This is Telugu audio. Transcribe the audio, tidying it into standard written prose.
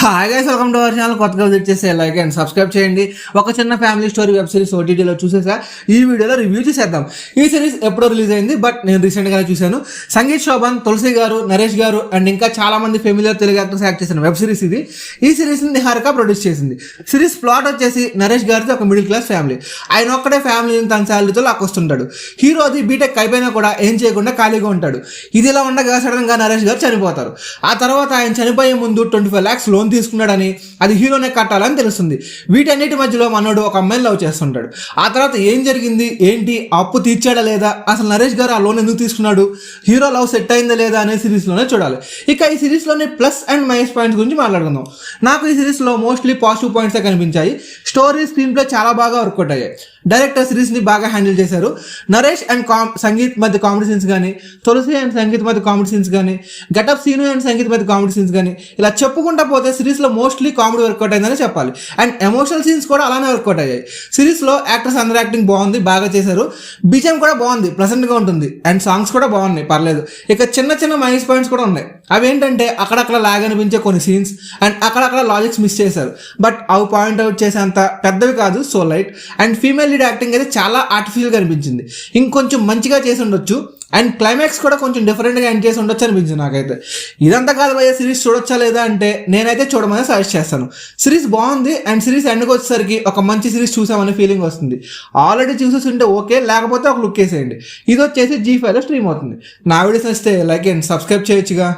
Hi guys, welcome to our channel. కొత్తగా విజిట్ చేస్తే లైక్ అండ్ సబ్స్క్రైబ్ చేయండి. ఒక చిన్న ఫ్యామిలీ స్టోరీ వెబ్ సిరీస్ ఓటీటీలో చూసేసా. ఈ వీడియోలో రివ్యూ చేసేద్దాం. ఈ సిరీస్ ఎప్పుడో రిలీజ్ అయింది, బట్ నేను రీసెంట్గానే చూశాను. సంగీత్ శోభన్, తులసి గారు, నరేష్ గారు అండ్ ఇంకా చాలా మంది ఫెమిలియర్ తెలుగు యాక్టర్స్ యాక్ట్ చేసిన వెబ్ సిరీస్ ఇది. ఈ సిరీస్ని నిహారిక ప్రొడ్యూస్ చేసింది. సిరీస్ ప్లాట్ వచ్చేసి నరేష్ గారిది ఒక మిడిల్ క్లాస్ ఫ్యామిలీ. ఆయన ఒక్కడే ఫ్యామిలీని తన శాలరీతో లాక్కొస్తుంటాడు. హీరోది బీటెక్ అయిపోయినా కూడా ఏం చేయకుండా ఖాళీగా ఉంటాడు. ఇది ఇలా ఉండగా సడన్గా నరేష్ గారు చనిపోతారు. ఆ తర్వాత ఆయన చనిపోయే ముందు 25 lakhs లోన్ తీసుకున్నాడని, అది హీరోనే కట్టాలని తెలుస్తుంది. వీటన్నిటి మధ్యలో మనోడు ఒక అమ్మాయిని లవ్ చేస్తుంటాడు. ఆ తర్వాత ఏం జరిగింది, ఏంటి, అప్పు తీర్చాడా లేదా, అసలు నరేష్ గారు ఆ లోన్ ఎందుకు తీసుకున్నాడు, హీరో లవ్ సెట్ అయిందా లేదా అనే సిరీస్లోనే చూడాలి. ఇక ఈ సిరీస్లోని ప్లస్ అండ్ మైనస్ పాయింట్స్ గురించి మాట్లాడుకుందాం. నాకు ఈ సిరీస్లో మోస్ట్లీ పాజిటివ్ పాయింట్సే కనిపించాయి. స్టోరీ, స్క్రీన్ ప్లే చాలా బాగా వర్కౌట్ అయ్యాయి. డైరెక్టర్ సిరీస్ని బాగా హ్యాండిల్ చేశారు. నరేష్ అండ్ సంగీత్ మధ్య కామెడీ సీన్స్ కానీ, తులసి అండ్ సంగీత్ మధ్య కామెడీ సీన్స్ కానీ, గెటప్ సీను అండ్ సంగీత్ మధ్య కామెడీ సీన్స్ కానీ, ఇలా చెప్పుకుంటా పోతే సిరీస్లో మోస్ట్లీ కామెడీ వర్కౌట్ అయిందని చెప్పాలి. అండ్ ఎమోషనల్ సీన్స్ కూడా అలానే వర్కౌట్ అయ్యాయి. సిరీస్లో యాక్టర్స్ అందరూ యాక్టింగ్ బాగుంది, బాగా చేశారు. బీజిఎం కూడా బాగుంది, ప్లెజెంట్గా ఉంటుంది. అండ్ సాంగ్స్ కూడా బాగున్నాయి, పర్లేదు. ఇక చిన్న చిన్న మైనస్ పాయింట్స్ కూడా ఉన్నాయి. అవేంటంటే అక్కడక్కడ లాగ్ అనిపించే కొన్ని సీన్స్ అండ్ అక్కడక్కడ లాజిక్స్ మిస్ చేశారు. బట్ అవి పాయింట్ అవుట్ చేసేంత పెద్దవి కాదు, so light. And female lead acting అయితే చాలా ఆర్టిఫిషియల్గా అనిపించింది. ఇంకొంచెం మంచిగా చేసి ఉండొచ్చు. అండ్ క్లైమాక్స్ కూడా కొంచెం డిఫరెంట్గా ఎండ్ చేసి ఉండొచ్చు అనిపించింది నాకైతే. ఇదంతా కాదు భయ్య, సిరీస్ చూడొచ్చా లేదా అంటే నేనైతే చూడమని సజెస్ట్ చేస్తాను. సిరీస్ బాగుంది అండ్ సిరీస్ ఎండ్కి వచ్చేసరికి ఒక మంచి సిరీస్ చూసామనే ఫీలింగ్ వస్తుంది. ఆల్రెడీ చూసేసి ఉంటే ఓకే, లేకపోతే ఒక లుక్ వేసేయండి. ఇది వచ్చేసి G5లో స్ట్రీమ్ అవుతుంది. నా వీడియోస్ వస్తే లైక్ అండ్ సబ్స్క్రైబ్ చేయొచ్చుగా.